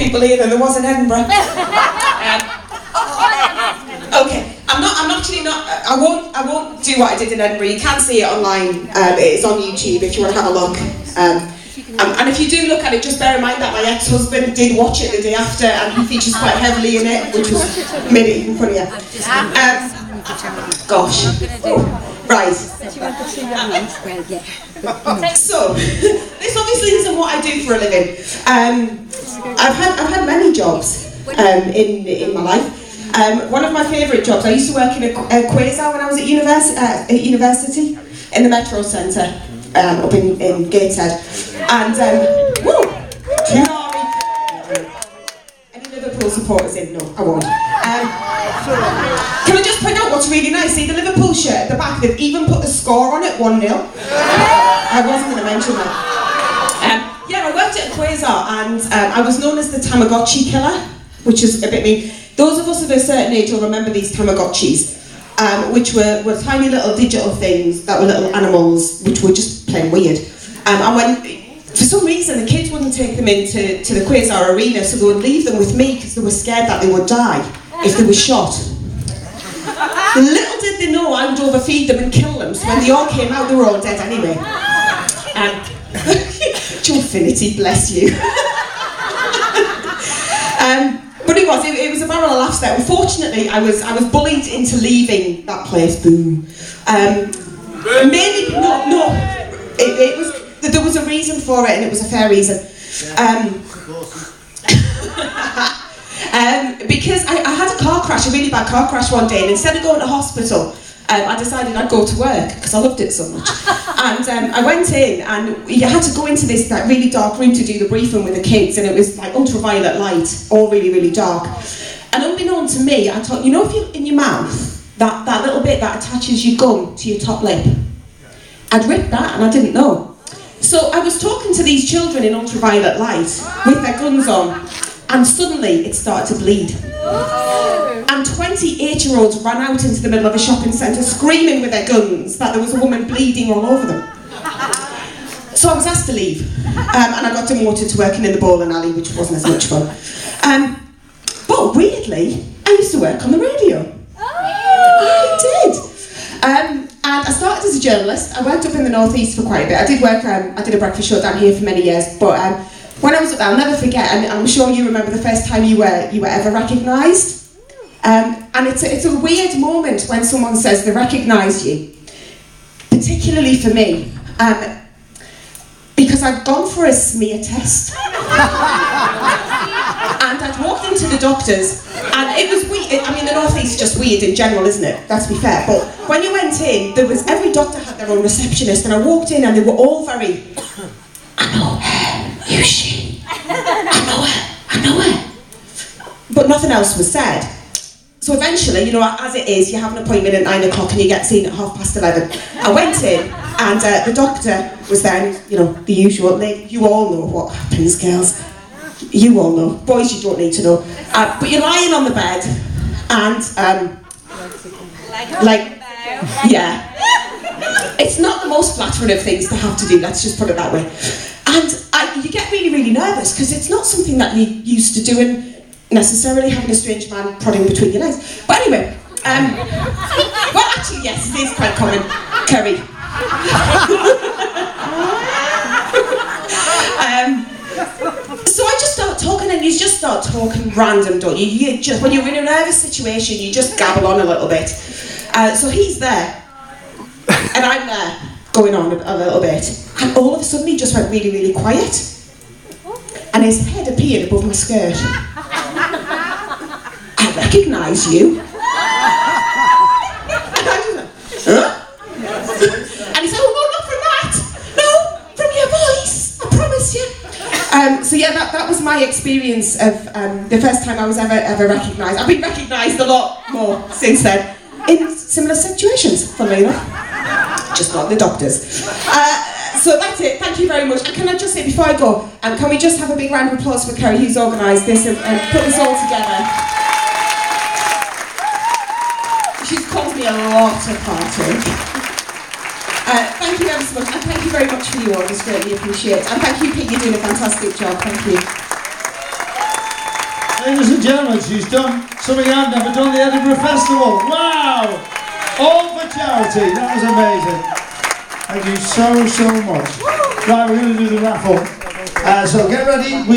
people here than there was in Edinburgh. Okay, I won't do what I did in Edinburgh. You can see it online. It's on YouTube if you want to have a look. And if you do look at it, just bear in mind that my ex-husband did watch it the day after, and he features quite heavily in it, which made it even funnier. Gosh. Right. So, this obviously isn't what I do for a living. I've had many jobs in my life. One of my favourite jobs, I used to work in a quasar when I was at university in the Metro Centre up in Gateshead. And, any Liverpool supporters in? No, I won't. Can I just point out what's really nice? See the Liverpool shirt at the back, they've even put the score on it, 1-0. I wasn't going to mention that. Yeah, I worked at a quasar and I was known as the Tamagotchi killer, which is a bit mean. Those of us of a certain age will remember these Tamagotchis, which were tiny little digital things that were little animals, which were just plain weird. And when, for some reason, the kids wouldn't take them into the quasar arena, so they would leave them with me because they were scared that they would die if they were shot. Little did they know I would overfeed them and kill them, so when they all came out, they were all dead anyway. To infinity, bless you. But it was a barrel of laughs there. Unfortunately, I was bullied into leaving that place. Boom. Maybe no. It was there was a reason for it, and it was a fair reason. Because I had a car crash, a really bad car crash one day, and instead of going to hospital, I decided I'd go to work because I loved it so much. And I went in, and you had to go into this really dark room to do the briefing with the kids, and it was like ultraviolet light, all really, really dark. And unbeknown to me, I thought, you know, if you're in your mouth, that little bit that attaches your gum to your top lip, I'd ripped that and I didn't know. So I was talking to these children in ultraviolet light with their guns on, and suddenly it started to bleed. And 28-year-olds ran out into the middle of a shopping centre screaming with their guns that there was a woman bleeding all over them. So I was asked to leave, and I got demoted to working in the bowling alley, which wasn't as much fun. But weirdly, I used to work on the radio. I did. And I started as a journalist. I worked up in the northeast for quite a bit. I did a breakfast show down here for many years, but when I was up there, I'll never forget, and I'm sure you remember the first time you were ever recognised. And it's a weird moment when someone says they recognise you, particularly for me, because I'd gone for a smear test. And I'd walked into the doctors, and it was weird. I mean, the northeast is just weird in general, isn't it? Let's be fair. But when you went in, every doctor had their own receptionist, and I walked in, and they were all very, I know her, who's she? I know her. But nothing else was said. So eventually, you know, as it is, you have an appointment at 9 o'clock and you get seen at 11:30. I went in, and the doctor was there, and, you know, the usual. You all know what happens, girls. You all know. Boys, you don't need to know. But you're lying on the bed, and, yeah. It's not the most flattering of things to have to do, let's just put it that way. And you get really, really nervous, because it's not something that you're used to doing, necessarily, having a strange man prodding between your legs. But anyway, well, actually, yes, it is quite common. Curry. So I just start talking, and you just start talking random, don't you? You just, when you're in a nervous situation, you just gabble on a little bit. So he's there, and I'm there, going on a little bit, and all of a sudden he just went really, really quiet, and his head appeared above my skirt. I recognise you. And I just went, huh? And he said, oh, no, not from that. No, from your voice, I promise you. So yeah, that was my experience of the first time I was ever recognised. I've been recognised a lot more since then, in similar situations, funnily enough. Just not the doctors. So that's it, thank you very much. And can I just say before I go, can we just have a big round of applause for Kerry, who's organised this and put this all together. She's caused me a lot of heartache. Thank you ever so much, and thank you very much for your orders, greatly appreciate it. And thank you, Pete, you're doing a fantastic job, thank you. Ladies and gentlemen, she's done something I've never done, the Edinburgh Festival. Wow! All for charity. That was amazing. Thank you so much. Right, we're going to do the raffle. So get ready.